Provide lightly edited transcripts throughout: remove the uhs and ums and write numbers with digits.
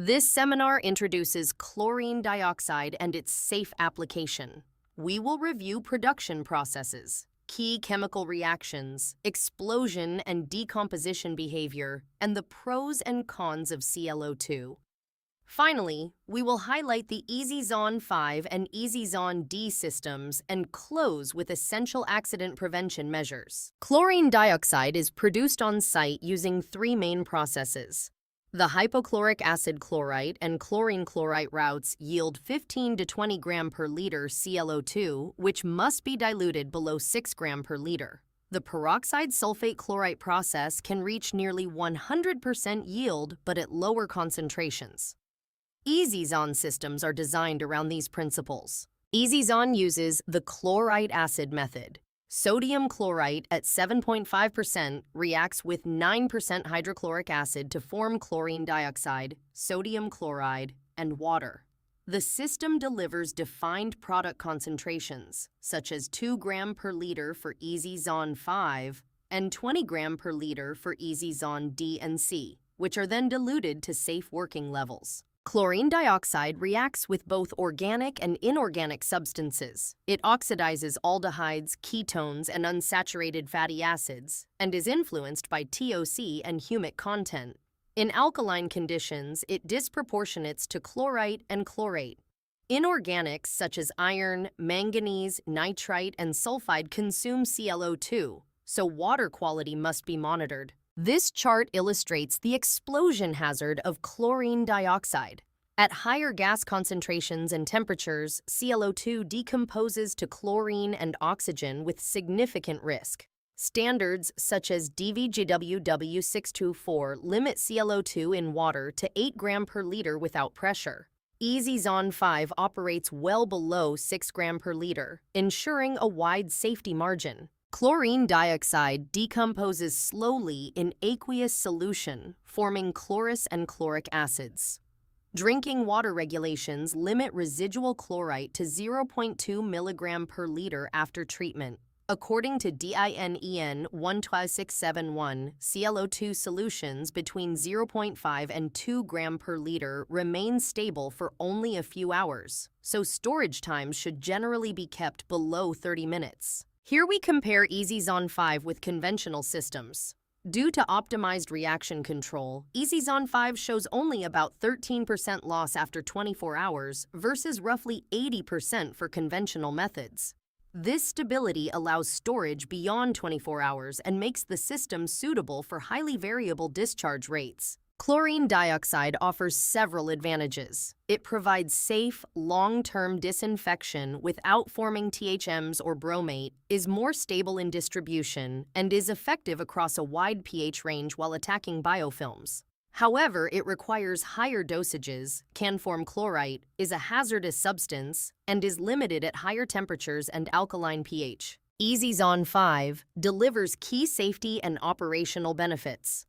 This seminar introduces chlorine dioxide and its safe application. We will review production processes, key chemical reactions, explosion and decomposition behavior, and the pros and cons of ClO2. Finally, we will highlight the Easyzon 5 and Easyzon D systems and close with essential accident prevention measures. Chlorine dioxide is produced on site using three main processes. The hypochloric acid chlorite and chlorine chlorite routes yield 15 to 20 gram per liter ClO2, which must be diluted below 6 gram per liter. The peroxide sulfate chlorite process can reach nearly 100% yield, but at lower concentrations. Easyzon systems are designed around these principles. Easyzon uses the chlorite acid method. Sodium chlorite at 7.5% reacts with 9% hydrochloric acid to form chlorine dioxide, sodium chloride, and water. The system delivers defined product concentrations, such as 2 gram per liter for Easyzon 5 and 20 gram per liter for Easyzon D and C, which are then diluted to safe working levels. Chlorine dioxide reacts with both organic and inorganic substances. It oxidizes aldehydes, ketones, and unsaturated fatty acids, and is influenced by TOC and humic content. In alkaline conditions, it disproportionates to chlorite and chlorate. Inorganics such as iron, manganese, nitrite, and sulfide consume ClO2, so water quality must be monitored. This chart illustrates the explosion hazard of chlorine dioxide. At higher gas concentrations and temperatures, ClO2 decomposes to chlorine and oxygen with significant risk. Standards such as DVGWW 624 limit ClO2 in water to 8 gram per liter without pressure. Easyzon 5 operates well below 6 gram per liter, ensuring a wide safety margin. Chlorine dioxide decomposes slowly in aqueous solution, forming chlorous and chloric acids. Drinking water regulations limit residual chlorite to 0.2 milligram per liter after treatment. According to DINEN 12671, ClO2 solutions between 0.5 and 2 gram per liter remain stable for only a few hours, so storage times should generally be kept below 30 minutes. Here we compare Easyzon 5 with conventional systems. Due to optimized reaction control, Easyzon 5 shows only about 13% loss after 24 hours versus roughly 80% for conventional methods. This stability allows storage beyond 24 hours and makes the system suitable for highly variable discharge rates. Chlorine dioxide offers several advantages. It provides safe, long-term disinfection without forming THMs or bromate, is more stable in distribution, and is effective across a wide pH range while attacking biofilms. However, it requires higher dosages, can form chlorite, is a hazardous substance, and is limited at higher temperatures and alkaline pH. Easyzon 5 delivers key safety and operational benefits.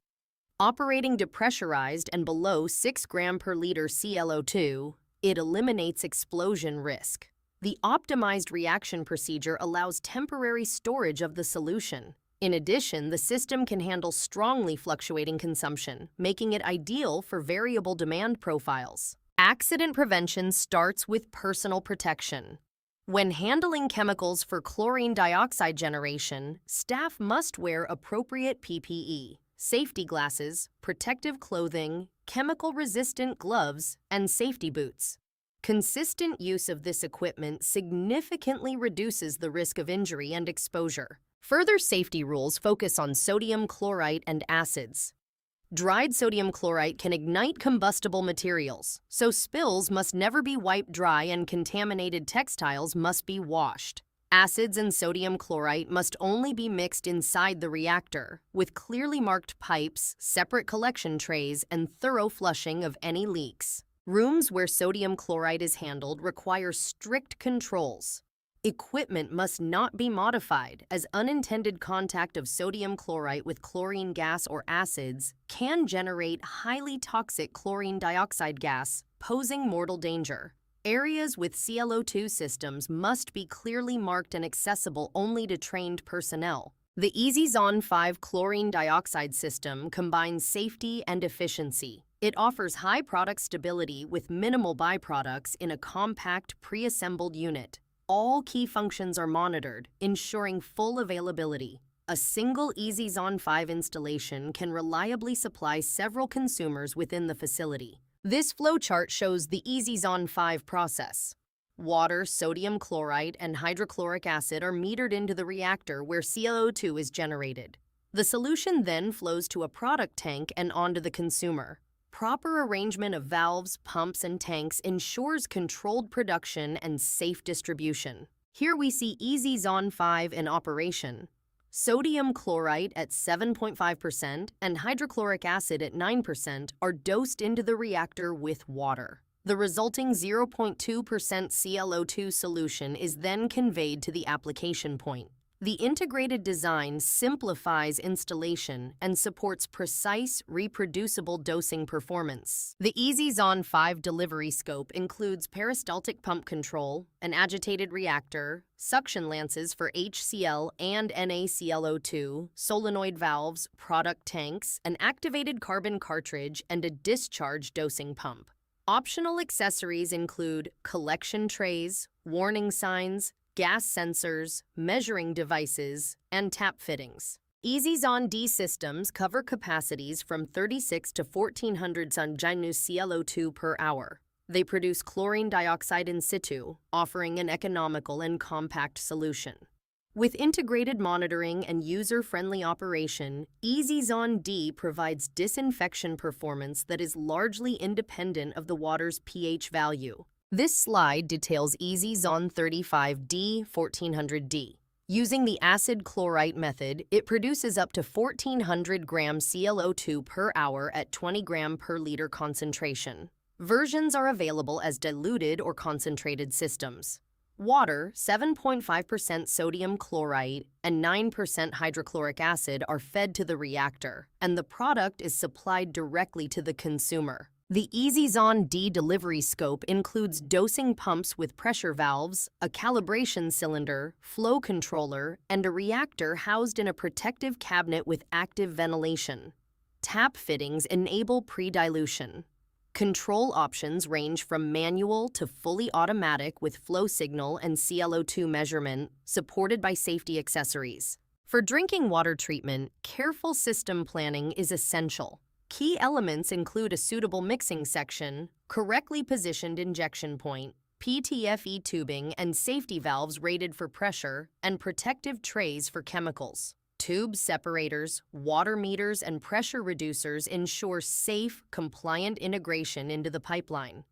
Operating depressurized and below 6 gram per liter ClO2, it eliminates explosion risk. The optimized reaction procedure allows temporary storage of the solution. In addition, the system can handle strongly fluctuating consumption, making it ideal for variable demand profiles. Accident prevention starts with personal protection. When handling chemicals for chlorine dioxide generation, staff must wear appropriate PPE. Safety glasses, protective clothing, chemical-resistant gloves, and safety boots. Consistent use of this equipment significantly reduces the risk of injury and exposure. Further safety rules focus on sodium chlorite and acids. Dried sodium chlorite can ignite combustible materials, so spills must never be wiped dry and contaminated textiles must be washed. Acids and sodium chlorite must only be mixed inside the reactor, with clearly marked pipes, separate collection trays, and thorough flushing of any leaks. Rooms where sodium chlorite is handled require strict controls. Equipment must not be modified, as unintended contact of sodium chlorite with chlorine gas or acids can generate highly toxic chlorine dioxide gas, posing mortal danger. Areas with ClO2 systems must be clearly marked and accessible only to trained personnel. The Easyzon 5 chlorine dioxide system combines safety and efficiency. It offers high product stability with minimal byproducts in a compact, pre-assembled unit. All key functions are monitored, ensuring full availability. A single Easyzon 5 installation can reliably supply several consumers within the facility. This flowchart shows the Easyzon 5 process. Water, sodium chloride, and hydrochloric acid are metered into the reactor where CO2 is generated. The solution then flows to a product tank and onto the consumer. Proper arrangement of valves, pumps, and tanks ensures controlled production and safe distribution. Here we see Easyzon 5 in operation. Sodium chloride at 7.5% and hydrochloric acid at 9% are dosed into the reactor with water. The resulting 0.2% ClO2 solution is then conveyed to the application point. The integrated design simplifies installation and supports precise, reproducible dosing performance. The Easyzon 5 delivery scope includes peristaltic pump control, an agitated reactor, suction lances for HCl and NaClO2, solenoid valves, product tanks, an activated carbon cartridge, and a discharge dosing pump. Optional accessories include collection trays, warning signs, gas sensors, measuring devices, and tap fittings. Easyzon D systems cover capacities from 36 to 1400 ClO2 per hour. They produce chlorine dioxide in situ, offering an economical and compact solution. With integrated monitoring and user-friendly operation, Easyzon D provides disinfection performance that is largely independent of the water's pH value. This slide details Easyzon 35D 1400D. Using the acid chlorite method, it produces up to 1400 grams ClO2 per hour at 20 gram per liter concentration. Versions are available as diluted or concentrated systems. Water, 7.5% sodium chloride, and 9% hydrochloric acid are fed to the reactor, and the product is supplied directly to the consumer. The Easyzon D delivery scope includes dosing pumps with pressure valves, a calibration cylinder, flow controller, and a reactor housed in a protective cabinet with active ventilation. Tap fittings enable pre-dilution. Control options range from manual to fully automatic with flow signal and ClO2 measurement, supported by safety accessories. For drinking water treatment, careful system planning is essential. Key elements include a suitable mixing section, correctly positioned injection point, PTFE tubing and safety valves rated for pressure, and protective trays for chemicals. Tube separators, water meters, and pressure reducers ensure safe, compliant integration into the pipeline.